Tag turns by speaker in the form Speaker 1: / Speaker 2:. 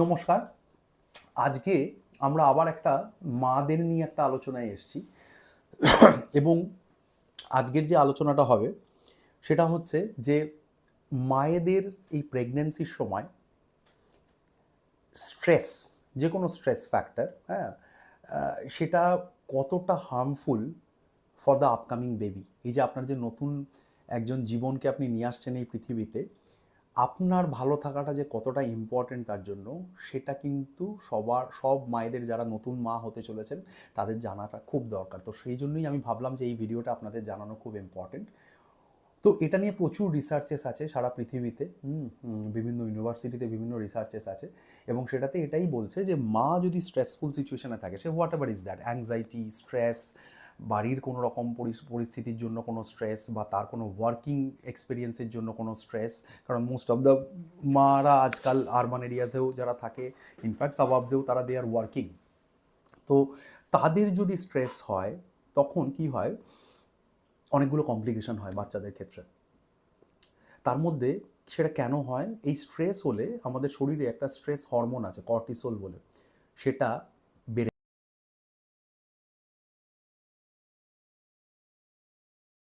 Speaker 1: নমস্কার। আজকে আমরা আবার একটা মাদের নিয়ে একটা আলোচনায় এসেছি এবং আজকের যে আলোচনাটা হবে সেটা হচ্ছে যে মায়েদের এই প্রেগন্যান্সির সময় স্ট্রেস, যে কোনো স্ট্রেস ফ্যাক্টর, হ্যাঁ, সেটা কতটা harmful for the upcoming baby. এই যে আপনার যে নতুন একজন জীবনকে আপনি নিয়ে আসছেন এই পৃথিবীতে, আপনার ভালো থাকাটা যে কতটা ইম্পর্টেন্ট তার জন্য, সেটা কিন্তু সব মায়েদের যারা নতুন মা হতে চলেছেন তাদের জানাটা খুব দরকার। তো সেই জন্যই আমি ভাবলাম যে এই ভিডিওটা আপনাদের জানানো খুব ইম্পর্টেন্ট। তো এটা নিয়ে প্রচুর রিসার্চেস আছে সারা পৃথিবীতে, বিভিন্ন ইউনিভার্সিটিতে বিভিন্ন রিসার্চেস আছে এবং সেটাতে এটাই বলছে যে মা যদি স্ট্রেসফুল সিচুয়েশনে থাকে, say what ever is that, anxiety, stress, বাড়ির কোনো রকম পরিস্থিতির জন্য কোনো স্ট্রেস, বা তার কোনো ওয়ার্কিং এক্সপিরিয়েন্সের জন্য কোনো স্ট্রেস, কারণ মোস্ট অফ দ্য মারা আজকাল আরবান এরিয়াসেও যারা থাকে, ইনফ্যাক্ট সাবাবসেও তারা দে আর ওয়ার্কিং। তো তাদের যদি স্ট্রেস হয় তখন কি হয়, অনেকগুলো কমপ্লিকেশন হয় বাচ্চাদের ক্ষেত্রে। তার মধ্যে সেটা কেন হয়, এই স্ট্রেস হলে আমাদের শরীরে একটা স্ট্রেস হরমোন আছে কর্টিসল বলে, সেটা